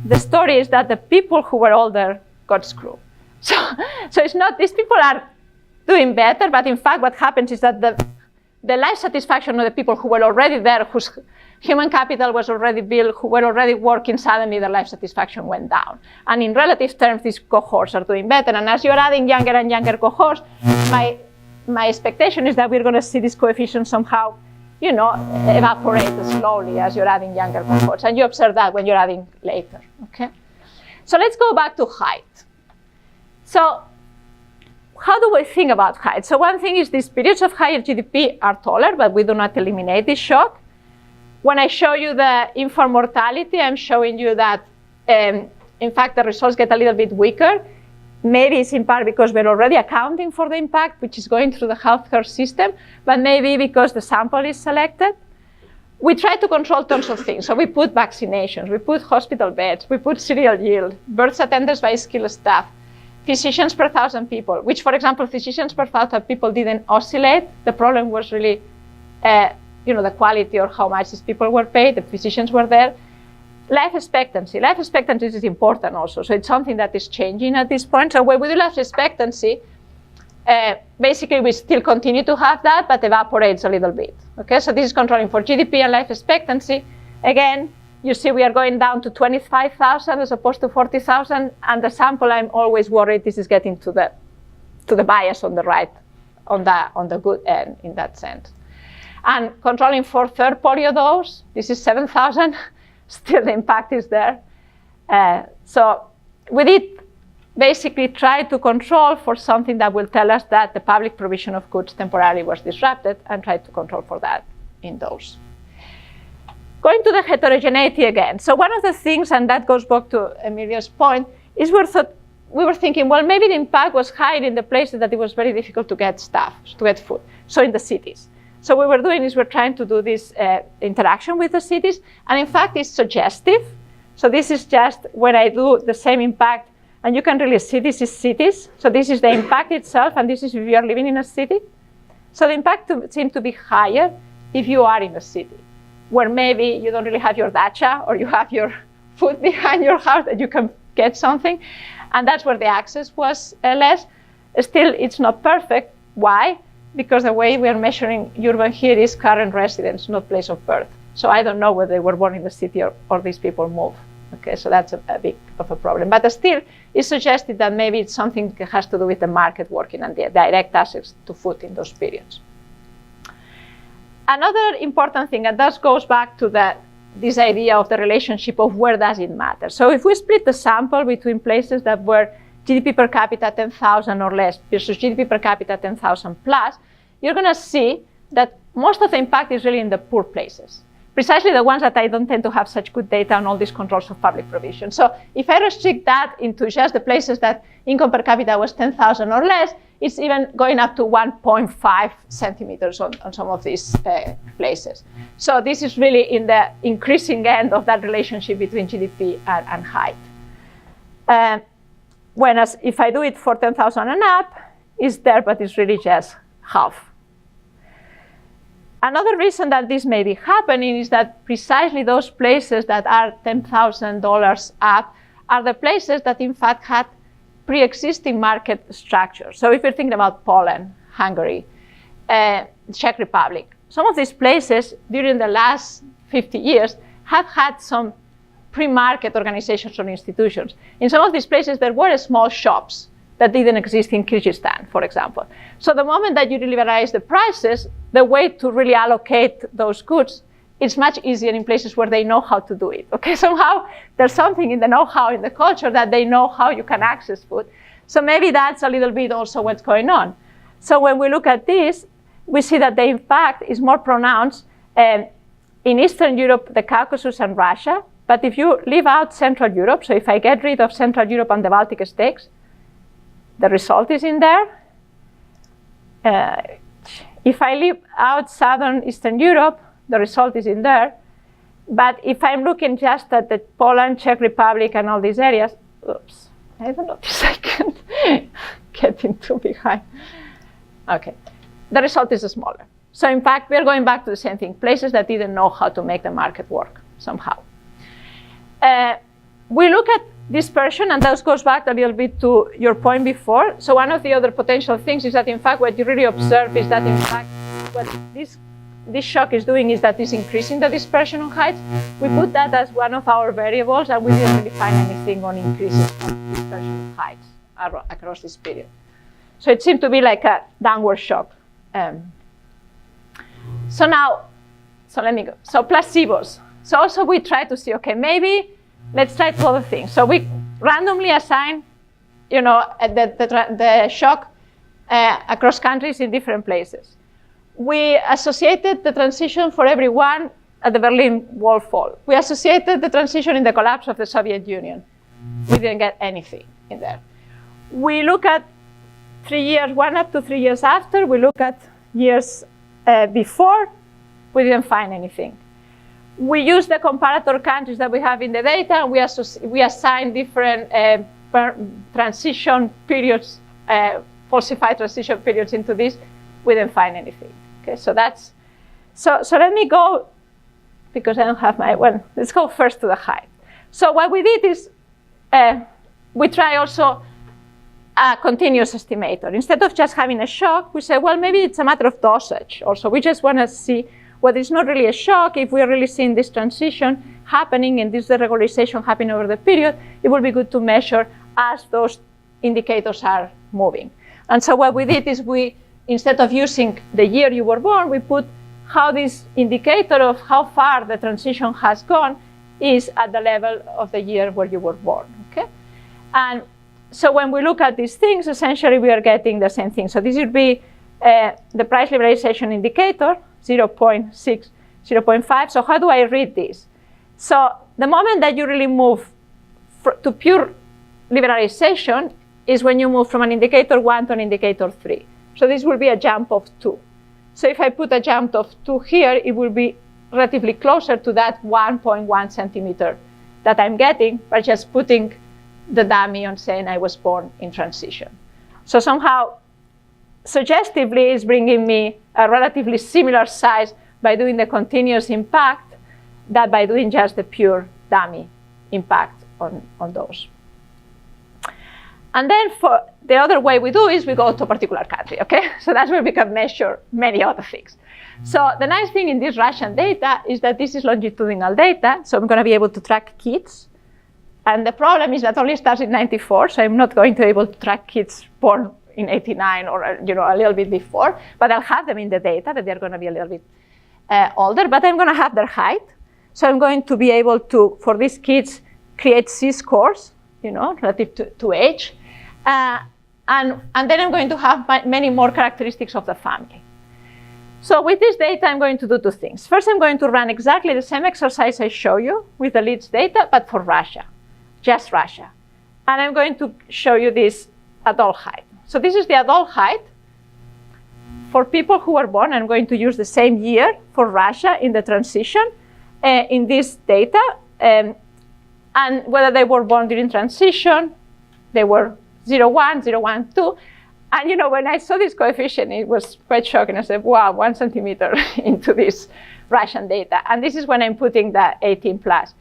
the story is that the people who were older got screwed. So it's not, these people are doing better, but in fact what happens is that the life satisfaction of the people who were already there, whose human capital was already built, who were already working, suddenly their life satisfaction went down. And in relative terms, these cohorts are doing better. And as you're adding younger and younger cohorts, my expectation is that we're going to see this coefficient somehow, evaporate slowly as you're adding younger cohorts. And you observe that when you're adding later, okay? So let's go back to height. So how do we think about height? So one thing is these periods of higher GDP are taller, but we do not eliminate this shock. When I show you the infant mortality, I'm showing you that, in fact, the results get a little bit weaker. Maybe it's in part because we're already accounting for the impact, which is going through the healthcare system, but maybe because the sample is selected. We try to control tons of things. So we put vaccinations, we put hospital beds, we put serial yield, births attended by skilled staff, physicians per 1,000 people, which, for example, physicians per 1,000 people didn't oscillate. The problem was really the quality or how much these people were paid. The physicians were there. Life expectancy. Life expectancy is important also. So it's something that is changing at this point. So when we do life expectancy, basically we still continue to have that, but evaporates a little bit. Okay, so this is controlling for GDP and life expectancy. Again, you see we are going down to 25,000 as opposed to 40,000, and the sample, I'm always worried this is getting to the bias on the right, on the good end in that sense. And controlling for third polio dose, this is 7,000, still the impact is there. So we did basically try to control for something that will tell us that the public provision of goods temporarily was disrupted, and try to control for that in those. Going to the heterogeneity again. So one of the things, and that goes back to Emilio's point, is we were thinking, well, maybe the impact was higher in the places that it was very difficult to get stuff, to get food, so in the cities. So what we're doing is we're trying to do this interaction with the cities, and in fact it's suggestive. So this is just when I do the same impact, and you can really see this is cities. So this is the impact itself, and this is if you are living in a city. So the impact seems to be higher if you are in a city, where maybe you don't really have your dacha, or you have your food behind your house that you can get something, and that's where the access was less. Still, it's not perfect. Why? Because the way we are measuring urban here is current residence, not place of birth. So I don't know whether they were born in the city or these people move. Okay, so that's a big of a problem. But still, it's suggested that maybe it's something that has to do with the market working and the direct access to food in those periods. Another important thing, and that goes back to this idea of the relationship of where does it matter. So if we split the sample between places that were GDP per capita 10,000 or less versus GDP per capita 10,000 plus, you're going to see that most of the impact is really in the poor places, precisely the ones that I don't tend to have such good data on all these controls of public provision. So if I restrict that into just the places that income per capita was 10,000 or less, it's even going up to 1.5 centimeters on some of these places. So this is really in the increasing end of that relationship between GDP and height. Whereas if I do it for 10,000 and up, it's there, but it's really just half. Another reason that this may be happening is that precisely those places that are $10,000 up are the places that in fact had pre-existing market structure. So if you're thinking about Poland, Hungary, Czech Republic, some of these places during the last 50 years have had some pre-market organizations or institutions. In some of these places, there were small shops that didn't exist in Kyrgyzstan, for example. So the moment that you liberalize the prices, the way to really allocate those goods, it's much easier in places where they know how to do it. Okay, somehow there's something in the know-how, in the culture, that they know how you can access food. So maybe that's a little bit also what's going on. So when we look at this, we see that the impact is more pronounced in Eastern Europe, the Caucasus, and Russia. But if you leave out Central Europe, so if I get rid of Central Europe and the Baltic states, the result is in there. If I leave out Southern Eastern Europe, the result is in there. But if I'm looking just at the Poland, Czech Republic, and all these areas, oops, I don't know if I can get into behind. Okay, the result is smaller. So in fact, we're going back to the same thing, places that didn't know how to make the market work somehow. We look at dispersion, and that goes back a little bit to your point before. So one of the other potential things is that in fact, what you really observe is that in fact, what this shock is doing is that it's increasing the dispersion on heights. We put that as one of our variables, and we didn't really find anything on increasing dispersion of heights across this period. So it seemed to be like a downward shock. So let me go. So placebos. So also we try to see, okay, maybe let's try two other things. So we randomly assign, the shock across countries in different places. We associated the transition for everyone at the Berlin Wall fall. We associated the transition in the collapse of the Soviet Union. We didn't get anything in there. We look at 3 years, 1 up to 3 years after. We look at years before. We didn't find anything. We use the comparator countries that we have in the data, and we assign different transition periods, falsified transition periods into this. We didn't find anything. Okay, so that's, so let me go, because I don't have my, well, let's go first to the height. So what we did is, we try also a continuous estimator. Instead of just having a shock, we say, well, maybe it's a matter of dosage. Also, we just want to see whether it's not really a shock. If we're really seeing this transition happening and this deregularization happening over the period, it will be good to measure as those indicators are moving. And so what we did is instead of using the year you were born, we put how this indicator of how far the transition has gone is at the level of the year where you were born, okay? And so when we look at these things, essentially we are getting the same thing. So this would be the price liberalization indicator, 0.6, 0.5. So how do I read this? So the moment that you really move to pure liberalization is when you move from an indicator 1 to an indicator 3. So this will be a jump of 2. So if I put a jump of 2 here, it will be relatively closer to that 1.1 centimeter that I'm getting by just putting the dummy on saying I was born in transition. So somehow, suggestively, it's bringing me a relatively similar size by doing the continuous impact than by doing just the pure dummy impact on those. And then for the other way we do is we go to a particular country, okay? So that's where we can measure many other things. So the nice thing in this Russian data is that this is longitudinal data, so I'm gonna be able to track kids. And the problem is that only starts in 94, so I'm not going to be able to track kids born in 89 or a little bit before, but I'll have them in the data that they're gonna be a little bit older, but I'm gonna have their height. So I'm going to be able to, for these kids, create Z-scores, relative to age. And then I'm going to have many more characteristics of the family. So with this data, I'm going to do two things. First, I'm going to run exactly the same exercise I show you with the Leeds data, but for Russia, just Russia. And I'm going to show you this adult height. So this is the adult height for people who were born. I'm going to use the same year for Russia in the transition in this data. And whether they were born during transition, they were 0.1, 0.12. And when I saw this coefficient, it was quite shocking. I said, wow, 1 centimeter into this Russian data. And this is when I'm putting the 18 plus.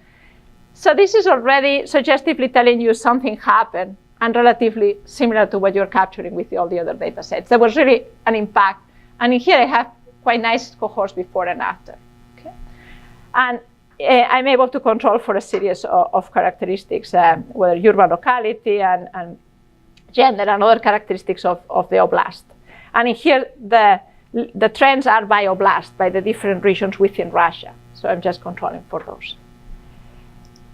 So this is already suggestively telling you something happened and relatively similar to what you're capturing with all the other data sets. There was really an impact. And in here, I have quite nice cohorts before and after. Okay? And I'm able to control for a series of characteristics, whether urban locality and gender and other characteristics of the oblast. And in here, the trends are by oblast, by the different regions within Russia. So I'm just controlling for those.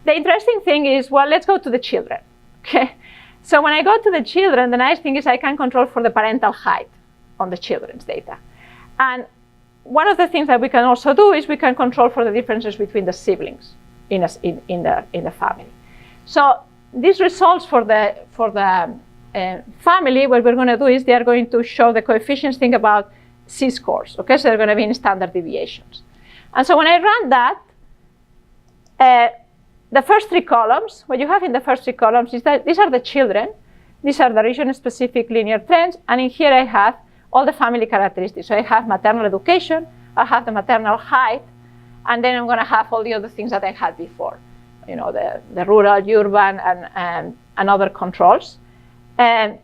The interesting thing is, well, let's go to the children. Okay? So when I go to the children, the nice thing is I can control for the parental height on the children's data. And one of the things that we can also do is we can control for the differences between the siblings in the family. So these results for the family, what we're going to do is they are going to show the coefficients, think about C-scores, okay? So they're going to be in standard deviations. And so when I run that, the first 3 columns, what you have in the first 3 columns is that these are the children, these are the region-specific linear trends, and in here I have all the family characteristics. So I have maternal education, I have the maternal height, and then I'm going to have all the other things that I had before, you know, the rural, urban, and other controls. And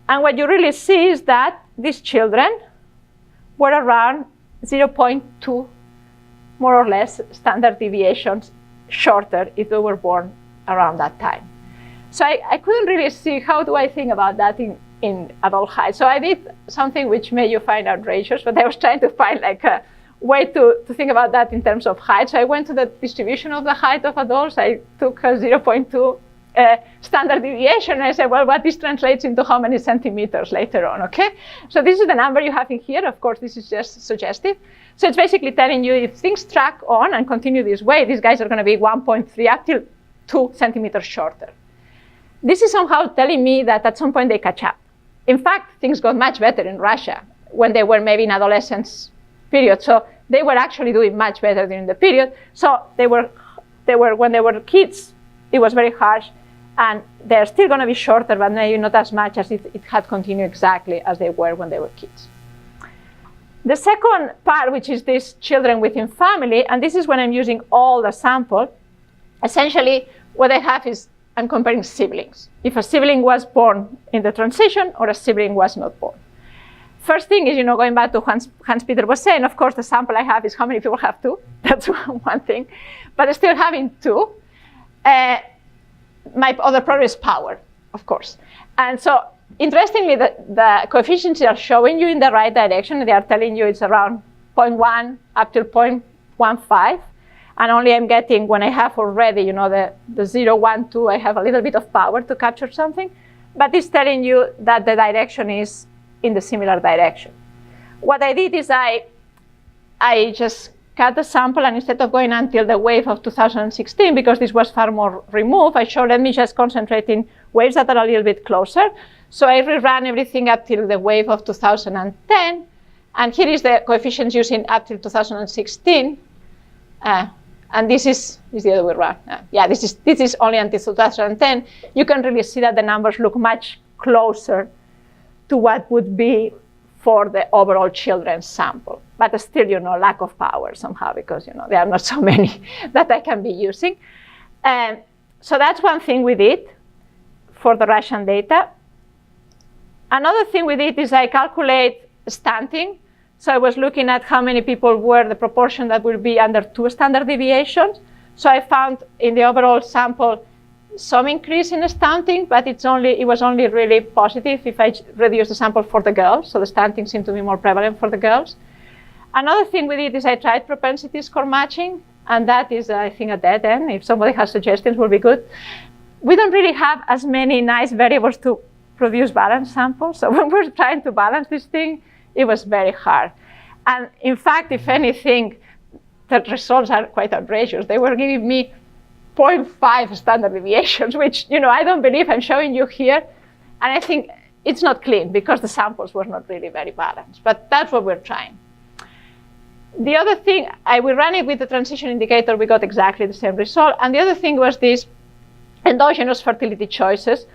what you really see is that these children were around 0.2, more or less, standard deviations shorter if they were born around that time. So I couldn't really see how do I think about that in adult height. So I did something which may you find outrageous, but I was trying to find like a way to think about that in terms of height. So I went to the distribution of the height of adults. I took a 0.2 standard deviation, and I said, well, what this translates into how many centimeters later on, okay? So this is the number you have in here. Of course, this is just suggestive. So it's basically telling you if things track on and continue this way, these guys are going to be 1.3 up till 2 centimeters shorter. This is somehow telling me that at some point they catch up. In fact, things got much better in Russia when they were maybe in adolescence period. So they were actually doing much better during the period. So they were when they were kids, it was very harsh. And they're still going to be shorter, but maybe not as much as if it had continued exactly as they were when they were kids. The second part, which is these children within family, and this is when I'm using all the sample, essentially what I have is I'm comparing siblings. If a sibling was born in the transition or a sibling was not born. First thing is, you know, going back to Hans-Peter was saying, of course, the sample I have is how many people have 2. That's one thing. But still having 2, my other problem is power, of course. And so, interestingly, the coefficients are showing you in the right direction. They are telling you it's around 0.1 up to 0.15. And only I'm getting, when I have already, you know, the 0, 1, 2, I have a little bit of power to capture something. But it's telling you that the direction is in the similar direction. What I did is I just cut the sample, and instead of going until the wave of 2016, because this was far more removed, I showed, let me just concentrate in waves that are a little bit closer. So I rerun everything up till the wave of 2010. And here is the coefficients using up till 2016. And this is the other way around. Yeah, this is only until 2010. You can really see that the numbers look much closer to what would be for the overall children's sample. But still, you know, lack of power somehow, because, you know, there are not so many that I can be using. So that's one thing we did for the Russian data. Another thing we did is I calculate stunting. So I was looking at how many people were the proportion that would be under 2 standard deviations. So I found in the overall sample some increase in stunting, but it was only really positive if I reduce the sample for the girls. So the stunting seemed to be more prevalent for the girls. Another thing we did is I tried propensity score matching, and that is, I think, a dead end. If somebody has suggestions, will be good. We don't really have as many nice variables to produce balanced samples. So when we're trying to balance this thing, it was very hard. And in fact, if anything, the results are quite outrageous. They were giving me 0.5 standard deviations, which, you know, I don't believe I'm showing you here. And I think it's not clean because the samples were not really very balanced. But that's what we're trying. The other thing, we ran it with the transition indicator. We got exactly the same result. And the other thing was these endogenous fertility choices.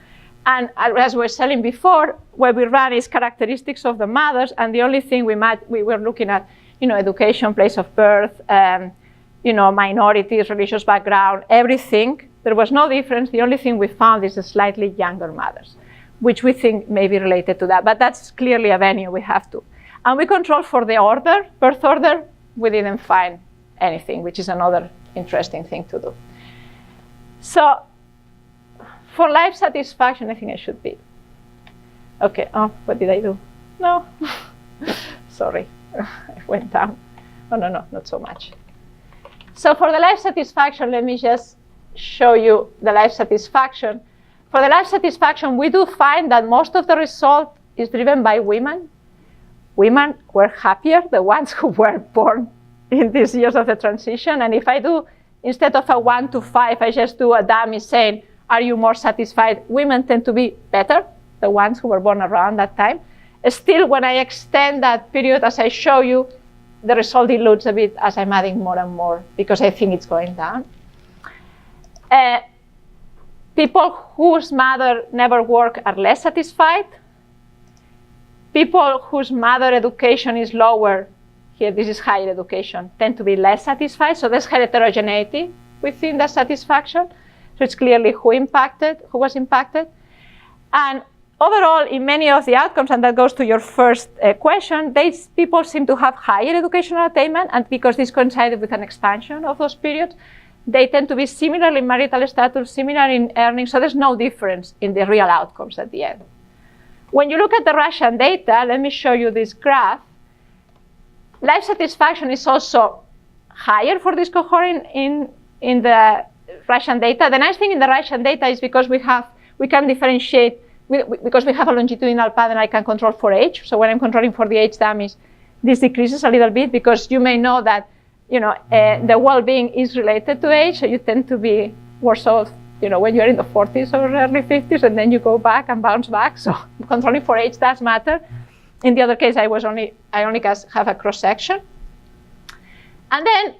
And as we were saying before, what we ran is characteristics of the mothers. And the only thing we were looking at, you know, education, place of birth, you know, minorities, religious background, everything. There was no difference. The only thing we found is the slightly younger mothers, which we think may be related to that. But that's clearly a venue we have to. And we controlled for the order, birth order. We didn't find anything, which is another interesting thing to do. So for life satisfaction, I think I should be. OK, oh, what did I do? No, sorry, I went down. Oh, no, not so much. So for the life satisfaction, let me just show you the life satisfaction. For the life satisfaction, we do find that most of the result is driven by women. Women were happier, the ones who were born in these years of the transition. And if I do, instead of a 1 to 5, I just do a dummy saying, are you more satisfied? Women tend to be better the ones who were born around that time. Still, when I extend that period, as I show you, the result dilutes a bit as I'm adding more and more because I think it's going down. People whose mother never worked are less satisfied. People whose mother education is lower, here this is higher education, tend to be less satisfied. So there's heterogeneity within the satisfaction. So it's clearly who was impacted. And overall, in many of the outcomes, and that goes to your first question, these people seem to have higher educational attainment, and because this coincided with an expansion of those periods, they tend to be similar in marital status, similar in earnings, so there's no difference in the real outcomes at the end. When you look at the Russian data, let me show you this graph. Life satisfaction is also higher for this cohort in the Russian data. The nice thing in the Russian data is because we can differentiate, because we have a longitudinal pattern, I can control for age. So when I'm controlling for the age dummies, this decreases a little bit because you may know that the well-being is related to age, so you tend to be worse off when you're in the 40s or early 50s, and then you go back and bounce back. So controlling for age does matter. In the other case, I only have a cross-section. And then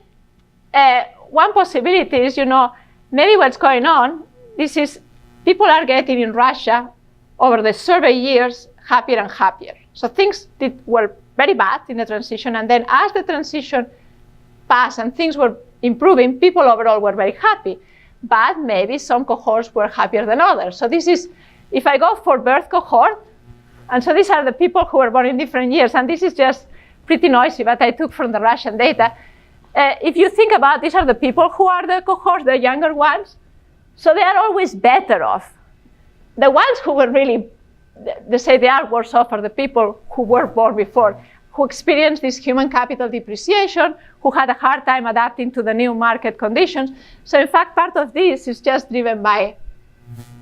one possibility is, maybe what's going on, this is people are getting in Russia over the survey years happier and happier. So things were very bad in the transition, and then as the transition passed and things were improving, people overall were very happy. But maybe some cohorts were happier than others. So this is, if I go for birth cohort, and so these are the people who were born in different years, and this is just pretty noisy, but I took from the Russian data. If you think about, these are the people who are the cohorts, the younger ones, so they are always better off. The ones who were really, they say they are worse off are the people who were born before, who experienced this human capital depreciation, who had a hard time adapting to the new market conditions. So in fact, part of this is just driven by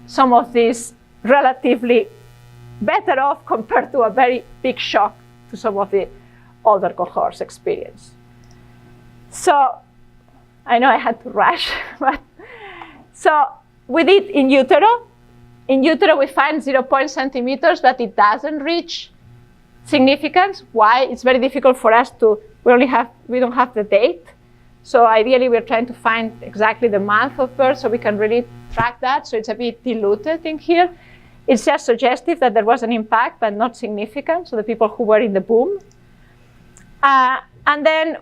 some of these relatively better off compared to a very big shock to some of the older cohorts experience. So I know I had to rush, but so we did in utero. In utero, we find 0 centimeters, but it doesn't reach significance. Why? It's very difficult for us to, we don't have the date. So ideally, we're trying to find exactly the month of birth so we can really track that. So it's a bit diluted in here. It's just suggestive that there was an impact, but not significant. So the people who were in the boom. And then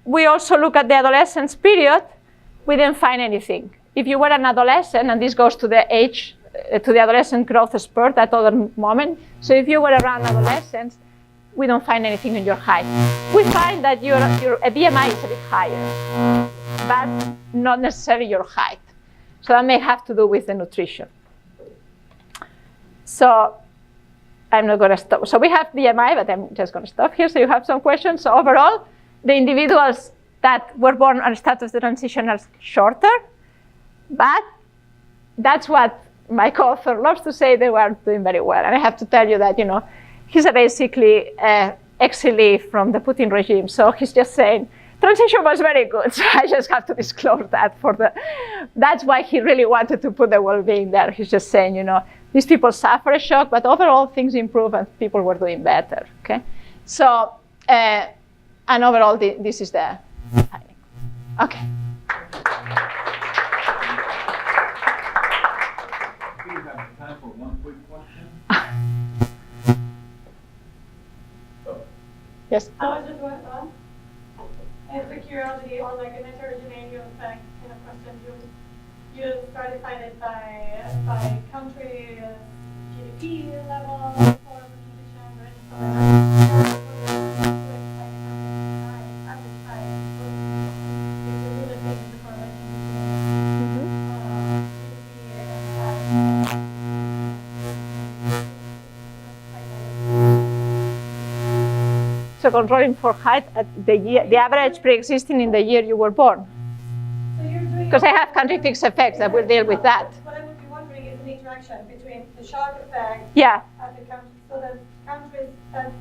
we also look at the adolescence period. We didn't find anything. If you were an adolescent, and this goes to the age, to the adolescent growth spurt at other moment. So if you were around adolescence, we don't find anything in your height. We find that your BMI is a bit higher, but not necessarily your height. So that may have to do with the nutrition. So I'm not going to stop. So we have BMI, but I'm just going to stop here. So you have some questions. So overall, the individuals that were born on status of transition are shorter, but that's what my co-author loves to say, they were doing very well. And I have to tell you that, he's basically exilee from the Putin regime. So he's just saying, transition was very good. So I just have to disclose that that's why he really wanted to put the well-being there. He's just saying, these people suffer a shock, but overall things improve and people were doing better, okay? So, and overall, this is the finding. Okay. We have time for one quick question. Yes. I was just wondering, as a curiosity on like an heterogeneity effect kind of question, you stratified it by country, GDP level, or nutrition, So controlling for height at the average pre-existing in the year you were born. Because I have country fixed effects that will deal with that. What I would be wondering is the interaction between the shock effect Yeah. and the country, so that countries that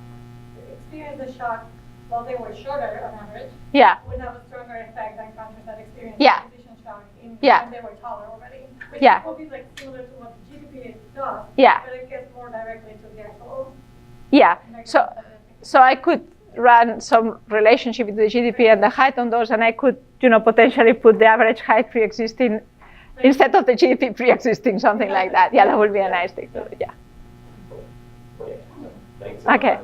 experience the shock while they were shorter on average Yeah. would have a stronger effect than countries that experienced Yeah. transition shock Yeah. when they were taller already. Which Yeah. will be like similar to what the GDP does. Yeah. But it gets more directly to the actual. Yeah. So I could run some relationship with the GDP and the height on those, and I could, potentially put the average height pre-existing instead of the GDP pre-existing, something like that. Yeah, that would be a nice thing to do. Yeah. Thanks. Okay.